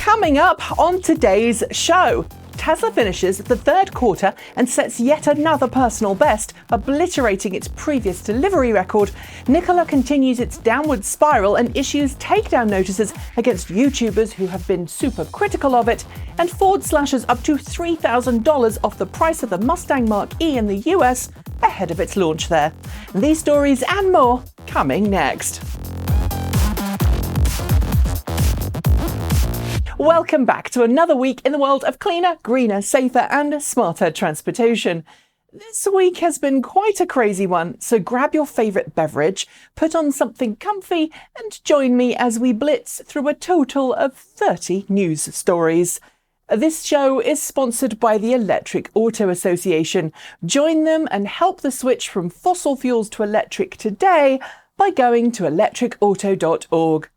Coming up on today's show, Tesla finishes the third quarter and sets yet another personal best, obliterating its previous delivery record. Nikola continues its downward spiral and issues takedown notices against YouTubers who have been super critical of it. And Ford slashes up to $3,000 off the price of the Mustang Mach E in the US ahead of its launch there. These stories and more coming next. Welcome back to another week in the world of cleaner, greener, safer and smarter transportation. This week has been quite a crazy one, so grab your favourite beverage, put on something comfy and join me as we blitz through a total of 30 news stories. This show is sponsored by the Electric Auto Association. Join them and help the switch from fossil fuels to electric today by going to electricauto.org.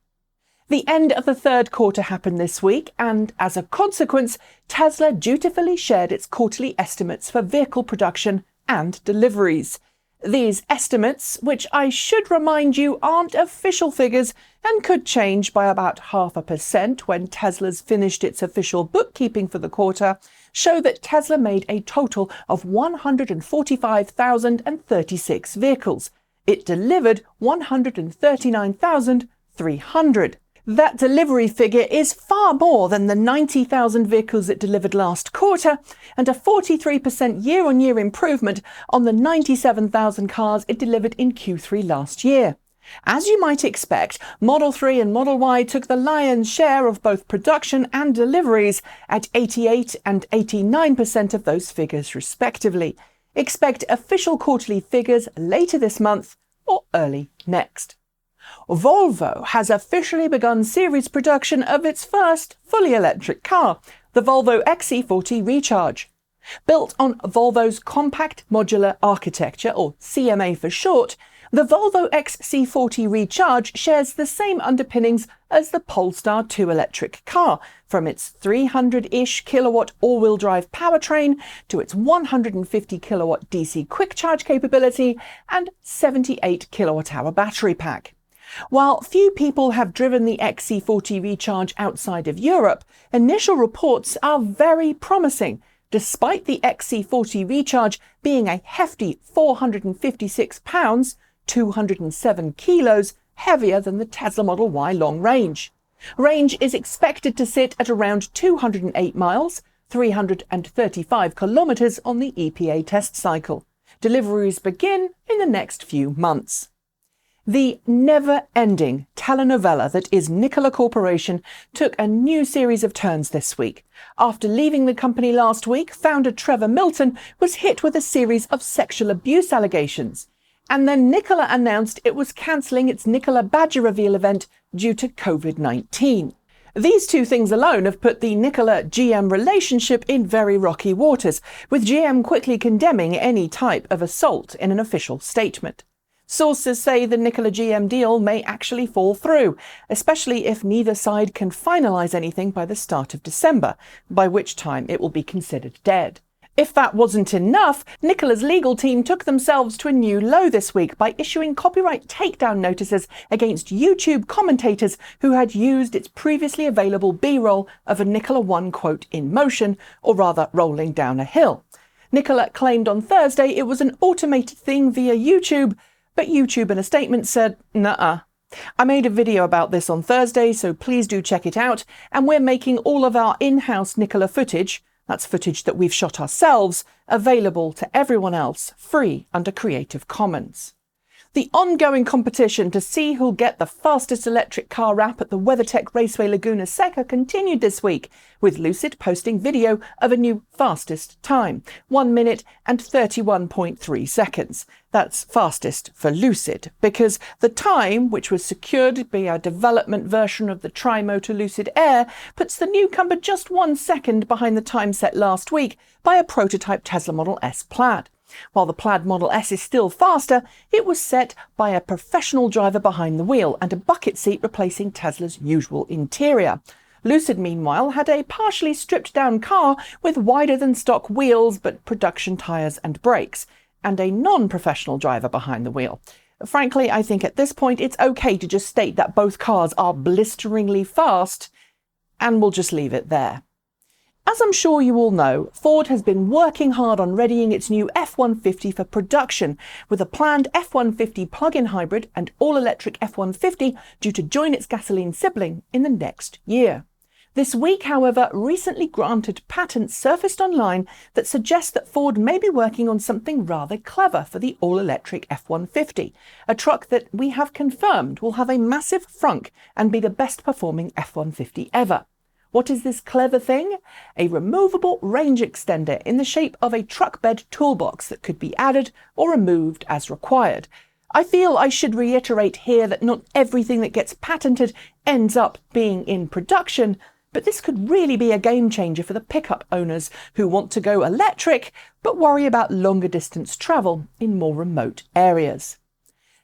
The end of the third quarter happened this week, and as a consequence, Tesla dutifully shared its quarterly estimates for vehicle production and deliveries. These estimates, which I should remind you aren't official figures and could change by about 0.5% when Tesla's finished its official bookkeeping for the quarter, show that Tesla made a total of 145,036 vehicles. It delivered 139,300. That delivery figure is far more than the 90,000 vehicles it delivered last quarter, and a 43% year-on-year improvement on the 97,000 cars it delivered in Q3 last year. As you might expect, Model 3 and Model Y took the lion's share of both production and deliveries at 88 and 89% of those figures respectively. Expect official quarterly figures later this month or early next. Volvo has officially begun series production of its first fully electric car, the Volvo XC40 Recharge. Built on Volvo's compact modular architecture, or CMA for short, the Volvo XC40 Recharge shares the same underpinnings as the Polestar 2 electric car, from its 300-ish kilowatt all-wheel drive powertrain to its 150 kilowatt DC quick charge capability and 78 kilowatt-hour battery pack. While few people have driven the XC40 Recharge outside of Europe, initial reports are very promising, despite the XC40 Recharge being a hefty 456 pounds, 207 kilos, heavier than the Tesla Model Y long range. Range is expected to sit at around 208 miles, 335 kilometres on the EPA test cycle. Deliveries begin in the next few months. The never-ending telenovela that is Nikola Corporation took a new series of turns this week. After leaving the company last week, founder Trevor Milton was hit with a series of sexual abuse allegations. And then Nikola announced it was cancelling its Nikola Badger reveal event due to COVID-19. These two things alone have put the Nikola-GM relationship in very rocky waters, with GM quickly condemning any type of assault in an official statement. Sources say the Nikola-GM deal may actually fall through, especially if neither side can finalise anything by the start of December, by which time it will be considered dead. If that wasn't enough, Nikola's legal team took themselves to a new low this week by issuing copyright takedown notices against YouTube commentators who had used its previously available B-roll of a Nikola One quote in motion, or rather rolling down a hill. Nikola claimed on Thursday it was an automated thing via YouTube, but YouTube in a statement said, "Nuh-uh. I made a video about this on Thursday, so please do check it out, and we're making all of our in-house Nikola footage," that's footage that we've shot ourselves, "available to everyone else, free under Creative Commons." The ongoing competition to see who'll get the fastest electric car wrap at the WeatherTech Raceway Laguna Seca continued this week, with Lucid posting video of a new fastest time, 1 minute and 31.3 seconds. That's fastest for Lucid, because the time, which was secured by a development version of the tri-motor Lucid Air, puts the newcomer just 1 second behind the time set last week by a prototype Tesla Model S Plaid. While the Plaid Model S is still faster, it was set by a professional driver behind the wheel and a bucket seat replacing Tesla's usual interior. Lucid, meanwhile, had a partially stripped-down car with wider-than-stock wheels but production tyres and brakes, and a non-professional driver behind the wheel. Frankly, I think at this point it's okay to just state that both cars are blisteringly fast and we'll just leave it there. As I'm sure you all know, Ford has been working hard on readying its new F-150 for production, with a planned F-150 plug-in hybrid and all-electric F-150 due to join its gasoline sibling in the next year. This week, however, recently granted patents surfaced online that suggest that Ford may be working on something rather clever for the all-electric F-150, a truck that we have confirmed will have a massive frunk and be the best-performing F-150 ever. What is this clever thing? A removable range extender in the shape of a truck bed toolbox that could be added or removed as required. I feel I should reiterate here that not everything that gets patented ends up being in production, but this could really be a game changer for the pickup owners who want to go electric but worry about longer distance travel in more remote areas.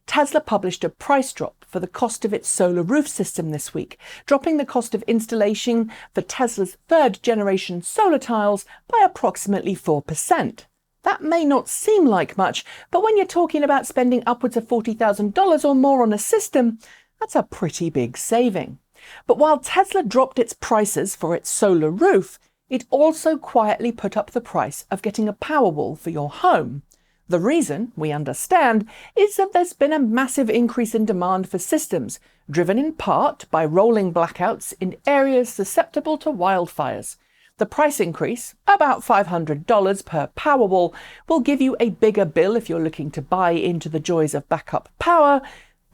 Tesla published a price drop for the cost of its solar roof system this week, dropping the cost of installation for Tesla's third-generation solar tiles by approximately 4%. That may not seem like much, but when you're talking about spending upwards of $40,000 or more on a system, that's a pretty big saving. But while Tesla dropped its prices for its solar roof, it also quietly put up the price of getting a Powerwall for your home. The reason, we understand, is that there's been a massive increase in demand for systems, driven in part by rolling blackouts in areas susceptible to wildfires. The price increase, about $500 per Powerwall, will give you a bigger bill if you're looking to buy into the joys of backup power,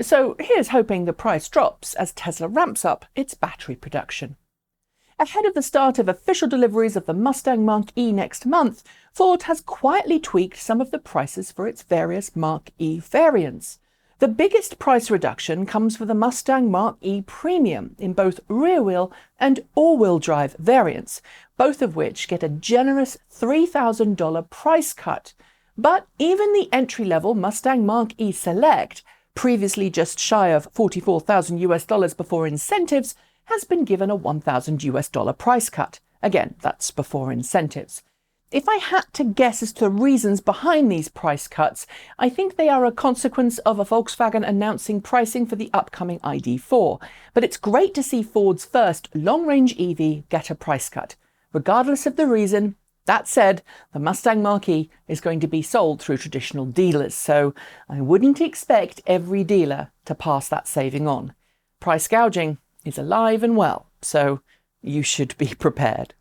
so here's hoping the price drops as Tesla ramps up its battery production. Ahead of the start of official deliveries of the Mustang Mach E next month, Ford has quietly tweaked some of the prices for its various Mach E variants. The biggest price reduction comes for the Mustang Mach E Premium in both rear-wheel and all-wheel drive variants, both of which get a generous $3,000 price cut. But even the entry-level Mustang Mach E Select, previously just shy of $44,000 before incentives, has been given a $1,000 price cut. Again, that's before incentives. If I had to guess as to the reasons behind these price cuts, I think they are a consequence of a Volkswagen announcing pricing for the upcoming ID.4. But it's great to see Ford's first long-range EV get a price cut. Regardless of the reason, that said, the Mustang Mach E is going to be sold through traditional dealers, so I wouldn't expect every dealer to pass that saving on. Price gouging is alive and well, so you should be prepared.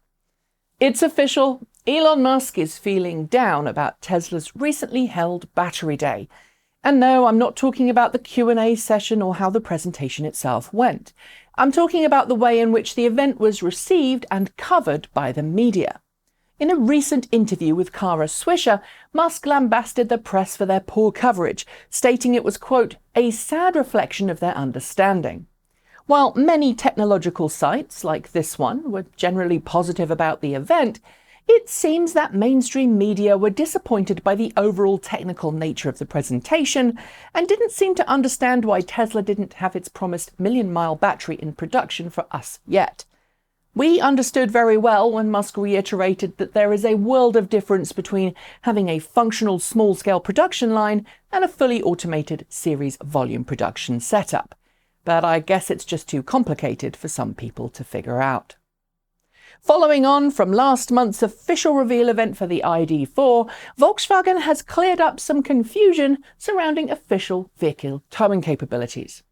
It's official. Elon Musk is feeling down about Tesla's recently held Battery Day. And no, I'm not talking about the Q&A session or how the presentation itself went. I'm talking about the way in which the event was received and covered by the media. In a recent interview with Kara Swisher, Musk lambasted the press for their poor coverage, stating it was, quote, a sad reflection of their understanding. While many technological sites, like this one, were generally positive about the event, it seems that mainstream media were disappointed by the overall technical nature of the presentation and didn't seem to understand why Tesla didn't have its promised million-mile battery in production for us yet. We understood very well when Musk reiterated that there is a world of difference between having a functional small-scale production line and a fully automated series volume production setup. But I guess it's just too complicated for some people to figure out. Following on from last month's official reveal event for the ID.4, Volkswagen has cleared up some confusion surrounding official vehicle towing capabilities.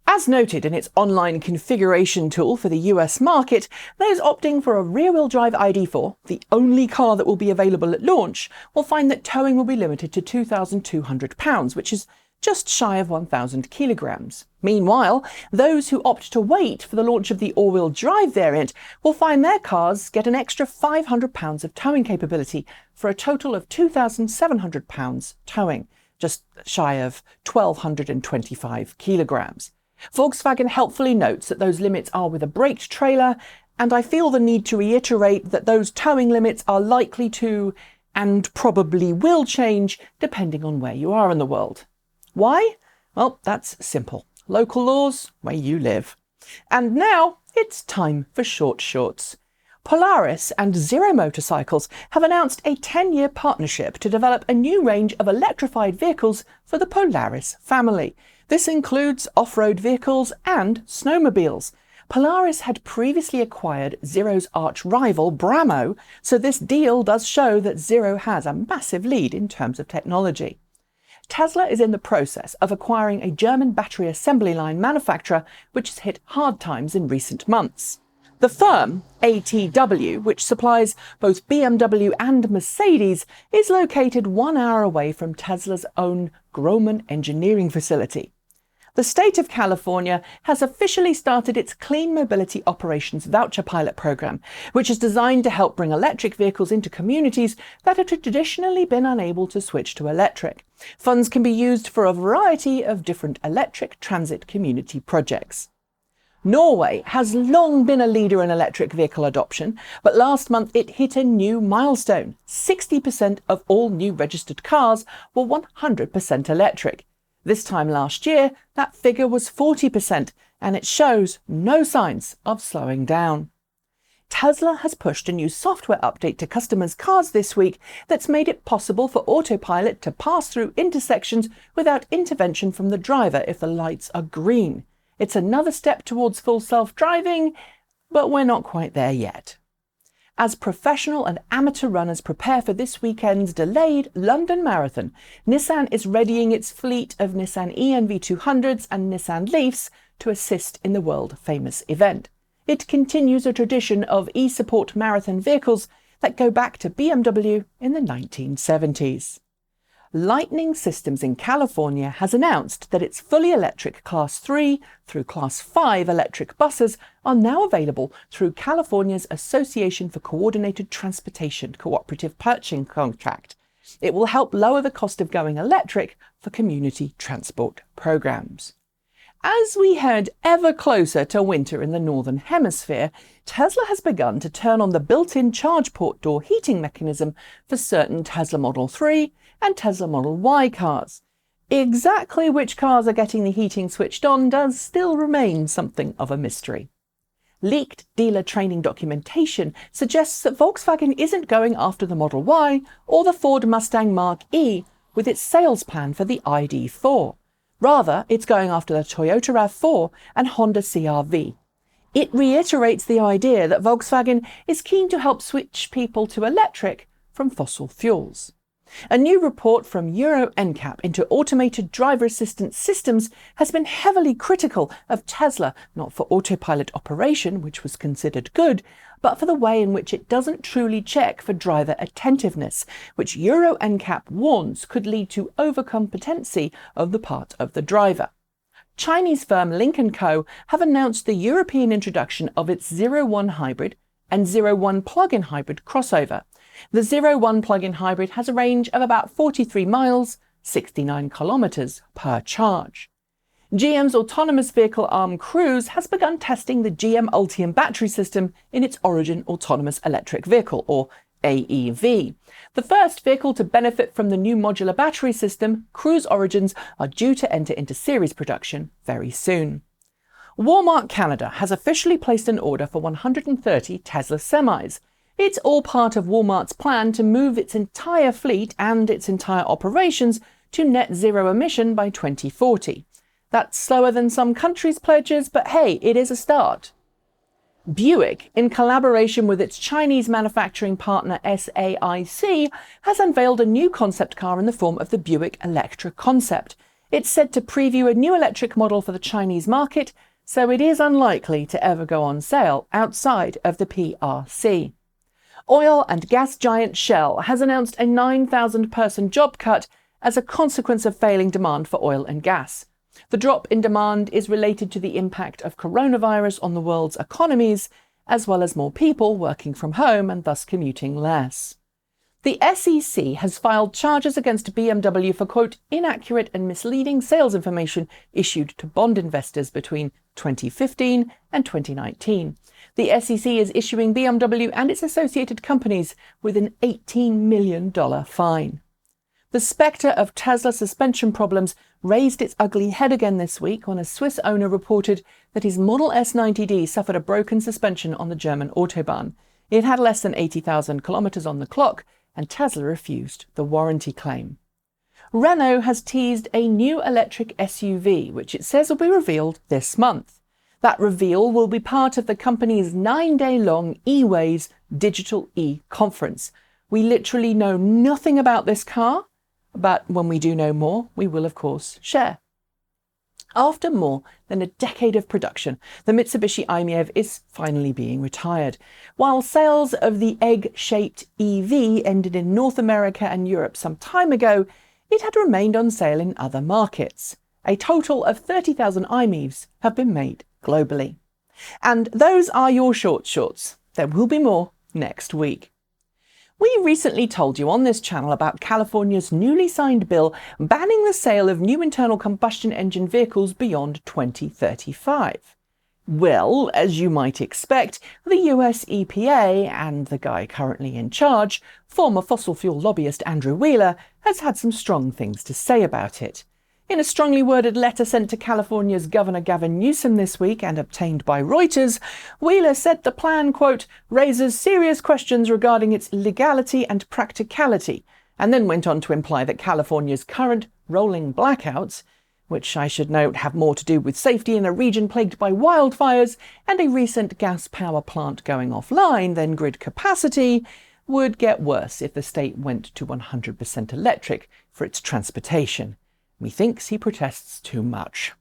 As noted in its online configuration tool for the US market, those opting for a rear-wheel drive ID.4, the only car that will be available at launch, will find that towing will be limited to £2,200, which is just shy of 1,000 kilograms. Meanwhile, those who opt to wait for the launch of the all-wheel drive variant will find their cars get an extra £500 of towing capability for a total of £2,700 towing, just shy of 1,225 kilograms. Volkswagen helpfully notes that those limits are with a braked trailer, and I feel the need to reiterate that those towing limits are likely to, and probably will change, depending on where you are in the world. Why? Well, that's simple. Local laws, where you live. And now it's time for short shorts. Polaris and Zero Motorcycles have announced a 10-year partnership to develop a new range of electrified vehicles for the Polaris family. This includes off-road vehicles and snowmobiles. Polaris had previously acquired Zero's arch rival Bramo, so this deal does show that Zero has a massive lead in terms of technology. Tesla is in the process of acquiring a German battery assembly line manufacturer which has hit hard times in recent months. The firm, ATW, which supplies both BMW and Mercedes, is located 1 hour away from Tesla's own Grohmann engineering facility. The state of California has officially started its Clean Mobility Operations Voucher pilot program, which is designed to help bring electric vehicles into communities that have traditionally been unable to switch to electric. Funds can be used for a variety of different electric transit community projects. Norway has long been a leader in electric vehicle adoption, but last month it hit a new milestone. 60% of all new registered cars were 100% electric. This time last year, that figure was 40%, and it shows no signs of slowing down. Tesla has pushed a new software update to customers' cars this week that's made it possible for Autopilot to pass through intersections without intervention from the driver if the lights are green. It's another step towards full self-driving, but we're not quite there yet. As professional and amateur runners prepare for this weekend's delayed London Marathon, Nissan is readying its fleet of Nissan ENV200s and Nissan Leafs to assist in the world-famous event. It continues a tradition of e-support marathon vehicles that go back to BMW in the 1970s. Lightning Systems in California has announced that its fully electric Class 3 through Class 5 electric buses are now available through California's Association for Coordinated Transportation Cooperative Purchasing Contract. It will help lower the cost of going electric for community transport programs. As we head ever closer to winter in the Northern Hemisphere, Tesla has begun to turn on the built-in charge port door heating mechanism for certain Tesla Model 3 and Tesla Model Y cars. Exactly which cars are getting the heating switched on does still remain something of a mystery. Leaked dealer training documentation suggests that Volkswagen isn't going after the Model Y or the Ford Mustang Mach E with its sales plan for the ID.4. Rather, it's going after the Toyota RAV4 and Honda CR-V. It reiterates the idea that Volkswagen is keen to help switch people to electric from fossil fuels. A new report from Euro NCAP into automated driver assistance systems has been heavily critical of Tesla, not for autopilot operation, which was considered good, but for the way in which it doesn't truly check for driver attentiveness, which Euro NCAP warns could lead to overcompetency of the part of the driver. Chinese firm Lynk Co have announced the European introduction of its 0-1 hybrid and 0-1 plug-in hybrid crossover. The 0-1 plug-in hybrid has a range of about 43 miles, 69 kilometers per charge. GM's autonomous vehicle arm Cruise has begun testing the GM Ultium battery system in its Origin autonomous electric vehicle, or AEV. The first vehicle to benefit from the new modular battery system, Cruise Origins, are due to enter into series production very soon. Walmart Canada has officially placed an order for 130 Tesla semis. It's all part of Walmart's plan to move its entire fleet and its entire operations to net zero emission by 2040. That's slower than some countries' pledges, but hey, it is a start. Buick, in collaboration with its Chinese manufacturing partner SAIC, has unveiled a new concept car in the form of the Buick Electra concept. It's said to preview a new electric model for the Chinese market, so it is unlikely to ever go on sale outside of the PRC. Oil and gas giant Shell has announced a 9,000-person job cut as a consequence of failing demand for oil and gas. The drop in demand is related to the impact of coronavirus on the world's economies, as well as more people working from home and thus commuting less. The SEC has filed charges against BMW for, quote, inaccurate and misleading sales information issued to bond investors between 2015 and 2019. The SEC is issuing BMW and its associated companies with an $18 million fine. The spectre of Tesla suspension problems raised its ugly head again this week when a Swiss owner reported that his Model S 90D suffered a broken suspension on the German Autobahn. It had less than 80,000 kilometers on the clock, and Tesla refused the warranty claim. Renault has teased a new electric SUV, which it says will be revealed this month. That reveal will be part of the company's 9-day-long eWays Digital E-Conference. We literally know nothing about this car, but when we do know more, we will of course share. After more than a decade of production, the Mitsubishi I-Miev is finally being retired. While sales of the egg-shaped EV ended in North America and Europe some time ago, it had remained on sale in other markets. A total of 30,000 I-Mievs have been made globally. And those are your shorts. There will be more next week. We recently told you on this channel about California's newly signed bill banning the sale of new internal combustion engine vehicles beyond 2035. Well, as you might expect, the US EPA and the guy currently in charge, former fossil fuel lobbyist Andrew Wheeler, has had some strong things to say about it. In a strongly worded letter sent to California's Governor Gavin Newsom this week and obtained by Reuters, Wheeler said the plan, quote, raises serious questions regarding its legality and practicality, and then went on to imply that California's current rolling blackouts, which I should note have more to do with safety in a region plagued by wildfires and a recent gas power plant going offline than grid capacity, would get worse if the state went to 100% electric for its transportation. Methinks he protests too much.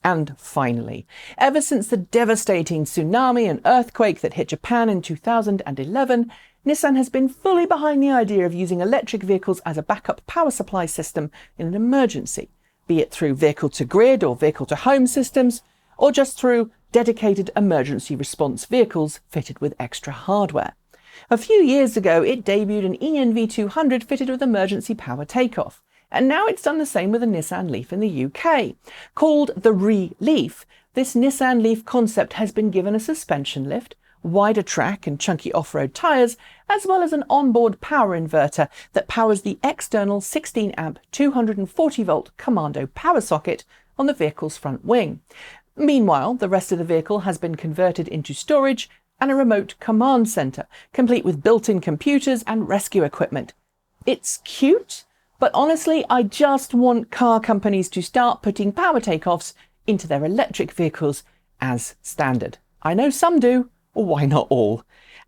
And finally, ever since the devastating tsunami and earthquake that hit Japan in 2011, Nissan has been fully behind the idea of using electric vehicles as a backup power supply system in an emergency, be it through vehicle-to-grid or vehicle-to-home systems, or just through dedicated emergency response vehicles fitted with extra hardware. A few years ago, it debuted an ENV200 fitted with emergency power takeoff. And now it's done the same with a Nissan Leaf in the UK. Called the Re Leaf, this Nissan Leaf concept has been given a suspension lift, wider track and chunky off-road tyres, as well as an onboard power inverter that powers the external 16-amp 240-volt Commando power socket on the vehicle's front wing. Meanwhile, the rest of the vehicle has been converted into storage and a remote command centre, complete with built-in computers and rescue equipment. It's cute, but honestly, I just want car companies to start putting power takeoffs into their electric vehicles as standard. I know some do, why not all?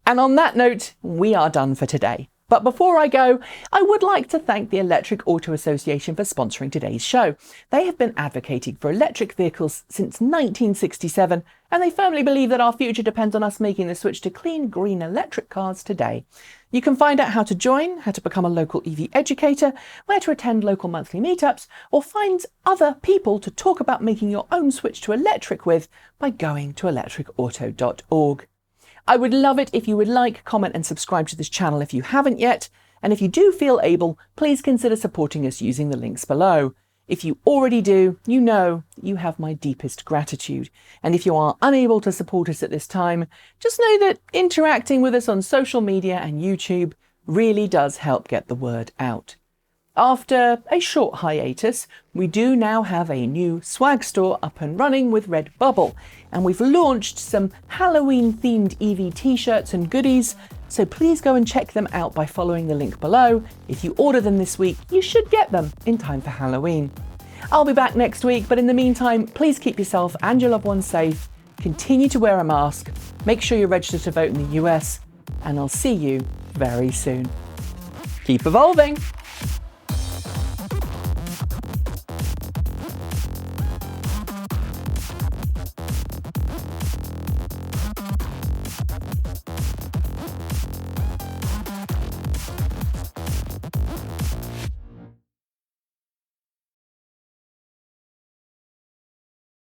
And on that note, we are done for today. But before I go, I would like to thank the Electric Auto Association for sponsoring today's show. They have been advocating for electric vehicles since 1967, and they firmly believe that our future depends on us making the switch to clean, green electric cars today. You can find out how to join, how to become a local EV educator, where to attend local monthly meetups, or find other people to talk about making your own switch to electric with by going to electricauto.org. I would love it if you would like, comment and subscribe to this channel if you haven't yet, and if you do feel able, please consider supporting us using the links below. If you already do, you know you have my deepest gratitude. And if you are unable to support us at this time, just know that interacting with us on social media and YouTube really does help get the word out. After a short hiatus, we do now have a new swag store up and running with Redbubble, and we've launched some Halloween-themed EV t-shirts and goodies, so please go and check them out by following the link below. If you order them this week, you should get them in time for Halloween. I'll be back next week, but in the meantime, please keep yourself and your loved ones safe, continue to wear a mask, make sure you're registered to vote in the US, and I'll see you very soon. Keep evolving!